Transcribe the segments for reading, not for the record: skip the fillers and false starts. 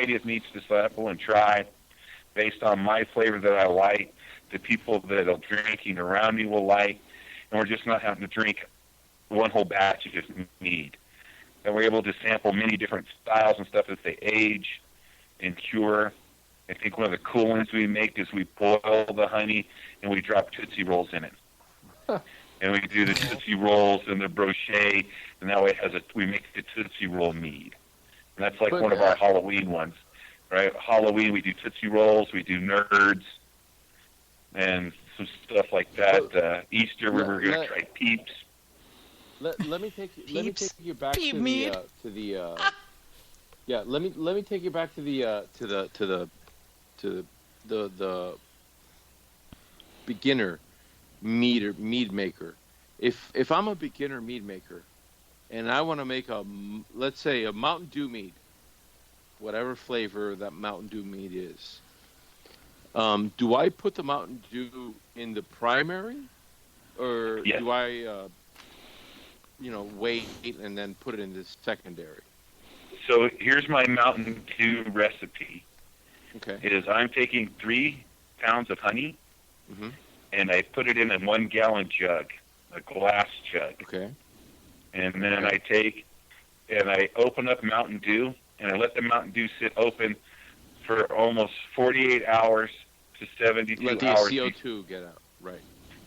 variety of meats to sample and try based on my flavor that I like, the people that are drinking around me will like, and we're just not having to drink one whole batch of just mead. And we're able to sample many different styles and stuff as they age and cure. I think one of the cool ones we make is we boil the honey and we drop Tootsie Rolls in it. And we do the Tootsie Rolls and the brochet, and that way we make the Tootsie Roll mead. And that's like one of our Halloween ones, right? Halloween, we do Tootsie Rolls, we do Nerds, and some stuff like that. Easter, we were going to try Peeps. Let me take you back Peep to mead. Let me take you back to the beginner mead maker. If I'm a beginner mead maker and I want to make let's say a Mountain Dew mead, whatever flavor that Mountain Dew mead is, do I put the Mountain Dew in the primary, or do I wait and then put it in the secondary? So here's my Mountain Dew recipe. Okay. I'm taking 3 pounds of honey, and I put it in a 1 gallon jug, a glass jug. Okay. And then I take and I open up Mountain Dew, and I let the Mountain Dew sit open for almost 48 hours to 72 let the hours. CO2 get out, right?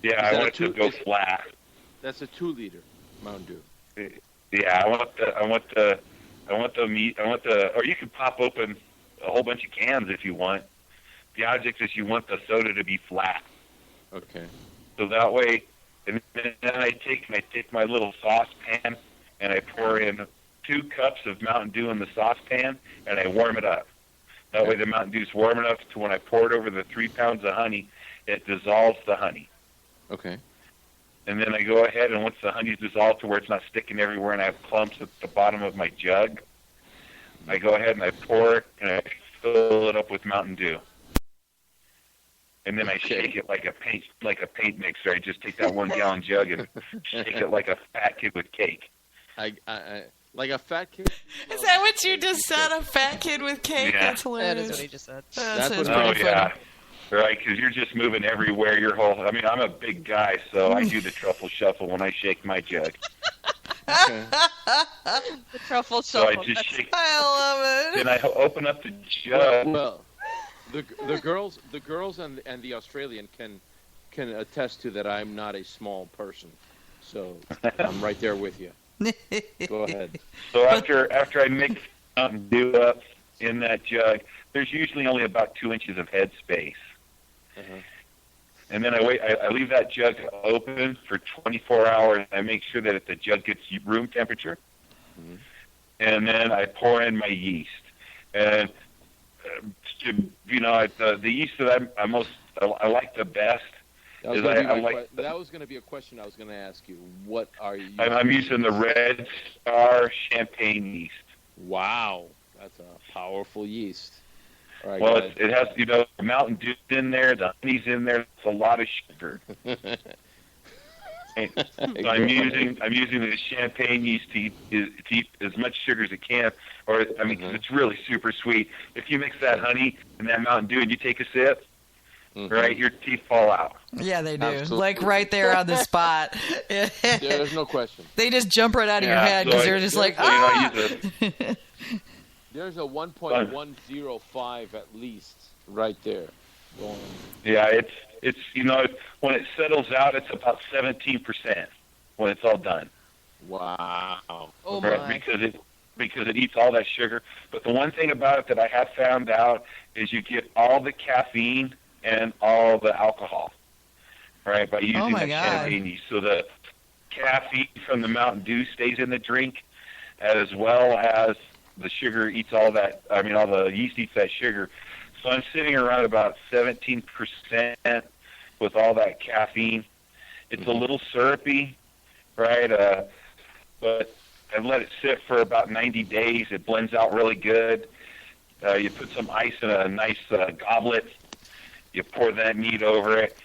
Yeah, I want it to go flat. That's a 2-liter Mountain Dew. Yeah, I want the meat. Or you can pop open a whole bunch of cans if you want. The object is you want the soda to be flat. Okay. So that way, and then I take my little saucepan and I pour in 2 cups of Mountain Dew in the saucepan and I warm it up. That way the Mountain Dew's warm enough to when I pour it over the 3 pounds of honey, it dissolves the honey. Okay. And then I go ahead, and once the honey's dissolved to where it's not sticking everywhere and I have clumps at the bottom of my jug, I go ahead and I pour it and I fill it up with Mountain Dew. And then I shake it like a paint mixer. I just take that 1 gallon jug and shake it like a fat kid with cake. Like a fat kid? Is that what you just said? A fat kid with cake? Yeah. That's hilarious. That is what he just said. That's what- pretty funny. Right, because you're just moving everywhere. I'm a big guy, so I do the truffle shuffle when I shake my jug. Okay. The truffle So shuffle. I just shake. I love it. Then I open up the jug. Well, the girls and the Australian can attest to that. I'm not a small person, so I'm right there with you. Go ahead. So after I mix Mountain Dew up in that jug, there's usually only about 2 inches of head space. And then I leave that jug open for 24 hours. I make sure that the jug gets room temperature. And then I pour in my yeast. And, the yeast that I like the best is that was going to be a question I was going to ask you. What are you? I'm using the Red Star champagne yeast. Wow, that's a powerful yeast. All right, well, it has, Mountain Dew's in there, the honey's in there. It's a lot of sugar. So I'm using the champagne yeast to eat as much sugar as it can, cause it's really super sweet. If you mix that honey and that Mountain Dew and you take a sip, right, your teeth fall out. Yeah, they do. Absolutely. Like right there on the spot. There's no question. They just jump right out of your head because they're just like, ah! There's a 1.105 at least right there. Yeah, it's when it settles out, it's about 17% when it's all done. Wow. Oh right? my. Because it eats all that sugar. But the one thing about it that I have found out is you get all the caffeine and all the alcohol, right, by using the champagne yeast. So the caffeine from the Mountain Dew stays in the drink, as well as the sugar eats all that. All the yeast eats that sugar. So I'm sitting around about 17% with all that caffeine. It's a little syrupy, right? But I've let it sit for about 90 days. It blends out really good. You put some ice in a nice goblet. You pour that mead over it.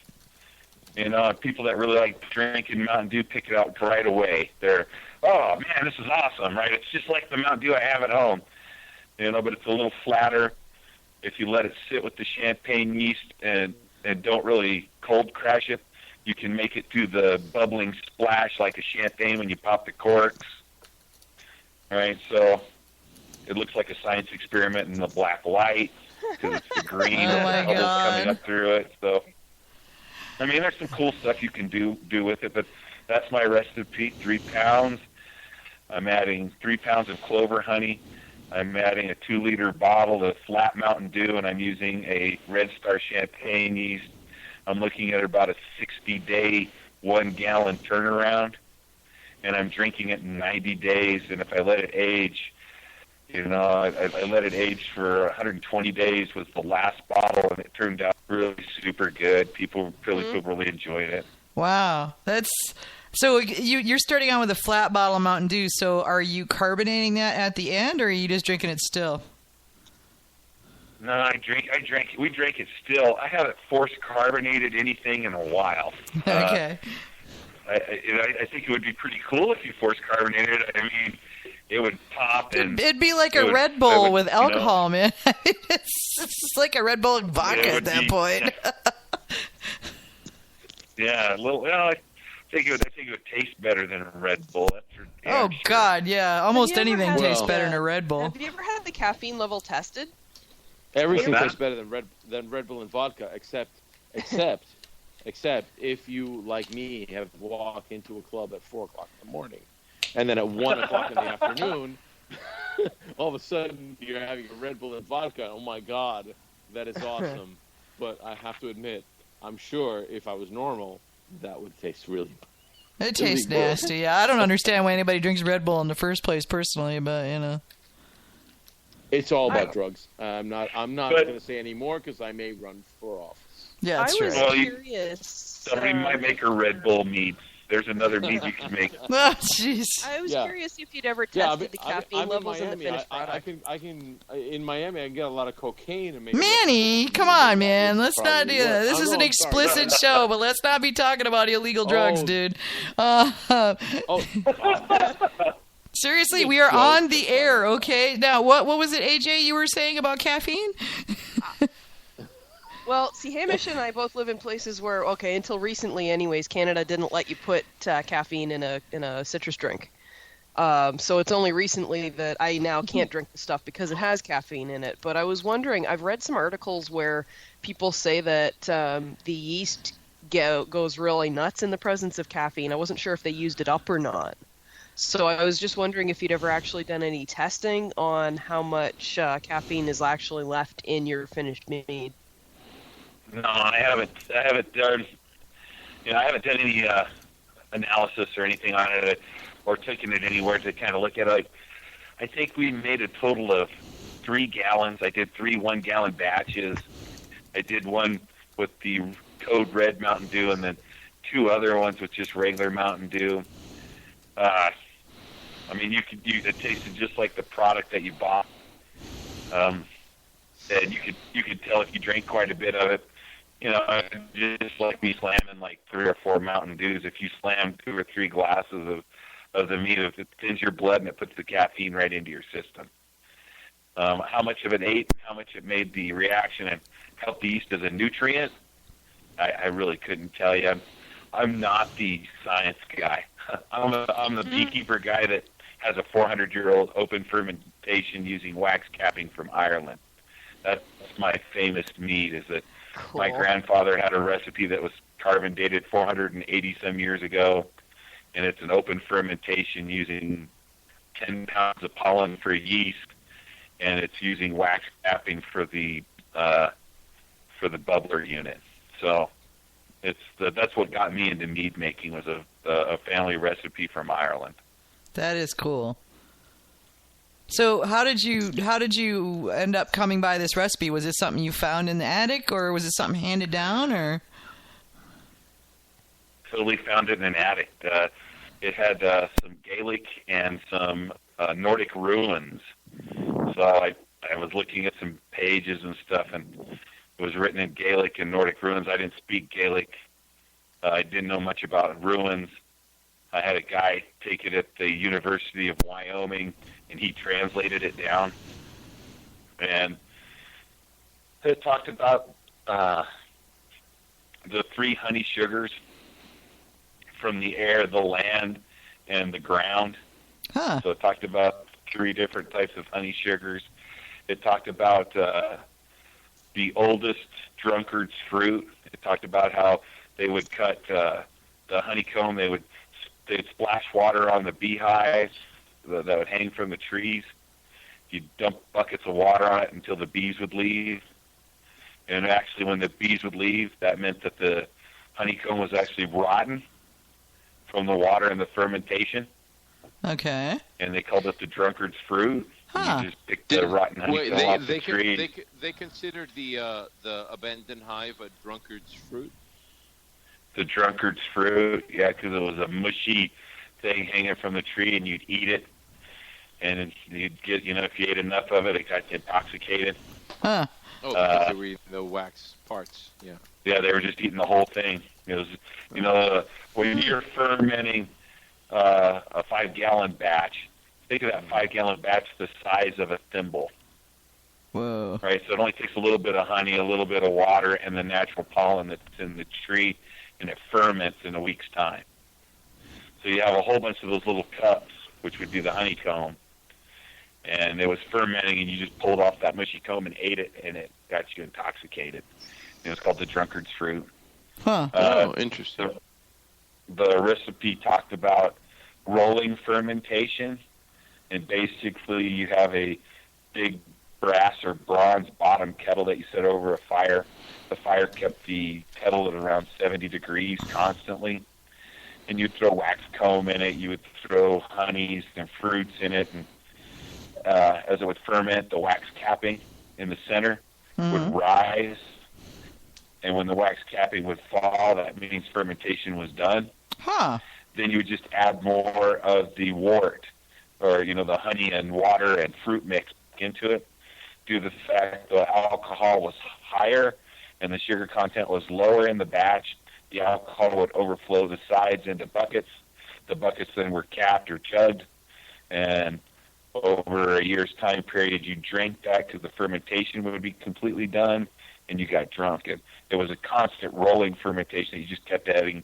People that really like drinking Mountain Dew pick it out right away. They're, oh, man, this is awesome, right? It's just like the Mountain Dew I have at home. but it's a little flatter. If you let it sit with the champagne yeast and don't really cold crash it, you can make it do the bubbling splash like a champagne when you pop the corks. All right, so it looks like a science experiment in the black light because it's the green bubbles coming up through it. So, I mean, there's some cool stuff you can do with it, but that's my recipe, 3 pounds. I'm adding 3 pounds of clover honey. I'm adding a 2-liter bottle of flat Mountain Dew, and I'm using a Red Star champagne yeast. I'm looking at about a 60-day, 1-gallon turnaround, and I'm drinking it in 90 days. And if I let it age, I let it age for 120 days was the last bottle, and it turned out really super good. People really enjoyed it. Wow, so you're starting out with a flat bottle of Mountain Dew. So are you carbonating that at the end, or are you just drinking it still? No, we drink it still. I haven't force carbonated anything in a while. Okay. I think it would be pretty cool if you force carbonated it. I mean, it would pop and it'd be like a Red Bull with alcohol, man. It's like a Red Bull and vodka at that point. Yeah, a little. I think it would taste better than a Red Bull. That's for damn sure. God, yeah. Almost anything tastes better than a Red Bull. Have you ever had the caffeine level tested? Everything tastes better than Red Bull and vodka, except if you, like me, have walked into a club at 4 o'clock in the morning, and then at 1 o'clock in the afternoon, all of a sudden you're having a Red Bull and vodka. Oh my God, that is awesome! But I have to admit, I'm sure if I was normal, that would taste really bad. It tastes nasty. Yeah, I don't understand why anybody drinks Red Bull in the first place, personally, but it's all about drugs. I'm not going to say any more because I may run for office. Yeah, that's true. I was curious. Somebody might make a Red Bull mead. There's another mead you can make. Oh, jeez. I was curious if you'd ever tested the caffeine levels in the finished product. I can. In Miami, I can get a lot of cocaine and make. Manny, come on, man. Let's not do that. This is an explicit show, but let's not be talking about illegal drugs, dude. Seriously, we are on the air, okay? Now, what was it, AJ, you were saying about caffeine? Well, see, Hamish and I both live in places where, until recently anyways, Canada didn't let you put caffeine in a citrus drink. So it's only recently that I now can't drink the stuff because it has caffeine in it. But I was wondering, I've read some articles where people say that the yeast goes really nuts in the presence of caffeine. I wasn't sure if they used it up or not. So I was just wondering if you'd ever actually done any testing on how much caffeine is actually left in your finished mead. No, I haven't done. I haven't done any analysis or anything on it, or taken it anywhere to kind of look at it. I think we made a total of 3 gallons. I did 3 1-gallon batches. I did one with the Code Red Mountain Dew, and then 2 other ones with just regular Mountain Dew. I mean, it tasted just like the product that you bought. And you could tell if you drank quite a bit of it. Just like me slamming like 3 or 4 Mountain Dews. If you slam 2 or 3 glasses of the mead, it thins your blood and it puts the caffeine right into your system. How much of it ate, how much it made the reaction and helped the yeast as a nutrient, I really couldn't tell you. I'm not the science guy. I'm the beekeeper guy that has a 400-year-old open fermentation using wax capping from Ireland. That's my famous mead, is that my grandfather had a recipe that was carbon dated 480-some years ago, and it's an open fermentation using 10 pounds of pollen for yeast, and it's using wax capping for the bubbler unit. So that's what got me into mead making, was a family recipe from Ireland. That is cool. So how did you end up coming by this recipe? Was it something you found in the attic, or was it something handed down, or? Totally found it in an attic. It had some Gaelic and some Nordic ruins. So I was looking at some pages and stuff, and it was written in Gaelic and Nordic ruins. I didn't speak Gaelic. I didn't know much about ruins. I had a guy take it at the University of Wyoming, and he translated it down. And it talked about the 3 honey sugars from the air, the land, and the ground. Huh. So it talked about 3 different types of honey sugars. It talked about the oldest drunkard's fruit. It talked about how they would cut the honeycomb. They'd splash water on the beehives that would hang from the trees. You'd dump buckets of water on it until the bees would leave. And actually, when the bees would leave, that meant that the honeycomb was actually rotten from the water and the fermentation. Okay. And they called it the drunkard's fruit. Huh. You just picked the rotten honeycomb off the tree. They considered the abandoned hive a drunkard's fruit? The drunkard's fruit, yeah, because it was a mushy thing hanging from the tree, and you'd eat it. And you'd get, if you ate enough of it, it got intoxicated. Huh. Oh, because they were eating the wax parts, yeah. Yeah, they were just eating the whole thing. It was, when you're fermenting a 5-gallon batch, think of that 5-gallon batch the size of a thimble. Whoa. Right, so it only takes a little bit of honey, a little bit of water, and the natural pollen that's in the tree, and it ferments in a week's time. So you have a whole bunch of those little cups, which would be the honeycomb, and it was fermenting, and you just pulled off that mushy comb and ate it, and it got you intoxicated. And it's called the drunkard's fruit. Huh. Interesting. The recipe talked about rolling fermentation, and basically you have a big brass or bronze bottom kettle that you set over a fire. The fire kept the kettle at around 70 degrees constantly, and you'd throw wax comb in it. You would throw honeys and fruits in it, and as it would ferment, the wax capping in the center would rise, and when the wax capping would fall, that means fermentation was done. Huh. Then you would just add more of the wort, or the honey and water and fruit mix into it. Due to the fact the alcohol was higher and the sugar content was lower in the batch, the alcohol would overflow the sides into buckets. The buckets then were capped or chugged, and over a year's time period, you drank that because the fermentation would be completely done, and you got drunk. And it was a constant rolling fermentation. You just kept adding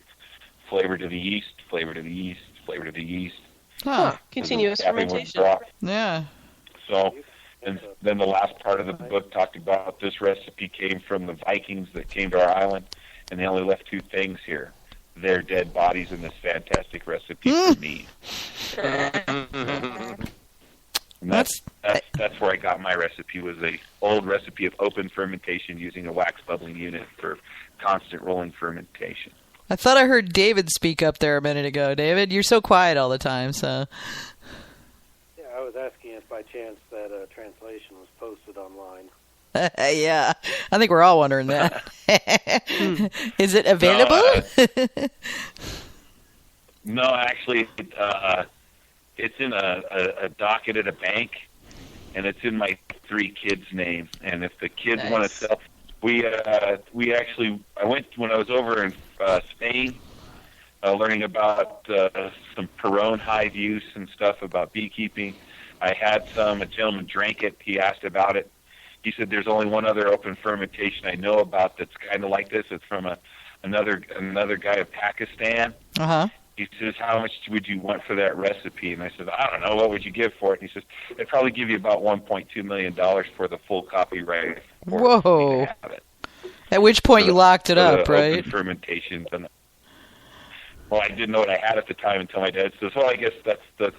flavor to the yeast, flavor to the yeast, flavor to the yeast. Huh. Continuous fermentation. Yeah. So, and then the last part of the book talked about this recipe came from the Vikings that came to our island, and they only left 2 things here: their dead bodies and this fantastic recipe for mead. And that's where I got my recipe. Was a old recipe of open fermentation using a wax bubbling unit for constant rolling fermentation. I thought I heard David speak up there a minute ago. David, you're so quiet all the time. So. Yeah, I was asking if by chance that translation was posted online. Yeah, I think we're all wondering that. Is it available? No, actually, it's in a docket at a bank, and it's in my 3 kids' names. And if the kids want to sell, I went when I was over in Spain, learning about some Perone hive use and stuff about beekeeping. I had some. A gentleman drank it. He asked about it. He said, "There's only one other open fermentation I know about that's kind of like this. It's from another guy in Pakistan." Uh-huh. He says, "How much would you want for that recipe?" And I said, "I don't know. What would you give for it?" And he says, "It'd probably give you about $1.2 million for the full copyright." Whoa. At which point you locked it up, right? Open fermentations. Well, I didn't know what I had at the time until my dad says, "Well, I guess that's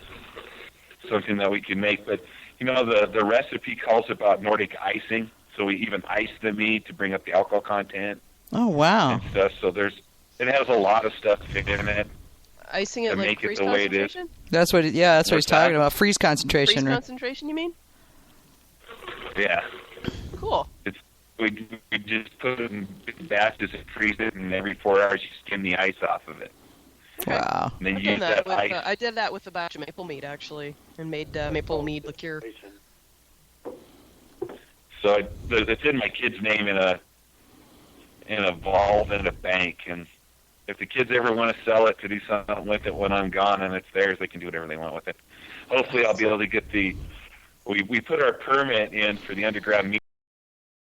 something that we can make." But, the recipe calls about Nordic icing. So we even ice the mead to bring up the alcohol content. Oh, wow. And stuff. So it has a lot of stuff in it. Icing it to like make freeze it the way it is. concentration? That's what he's talking about. Freeze concentration. Freeze concentration, you mean? Yeah. Cool. We just put it in big batches and freeze it, and every 4 hours you skim the ice off of it. Okay. Wow. And then you use that ice. I did that with a batch of maple mead, actually, and made maple mead liqueur. So it's in my kid's name in a vault in a bank, and if the kids ever want to sell it to do something with it when I'm gone and it's theirs, they can do whatever they want with it. Hopefully I'll be able to get the we put our permit in for the underground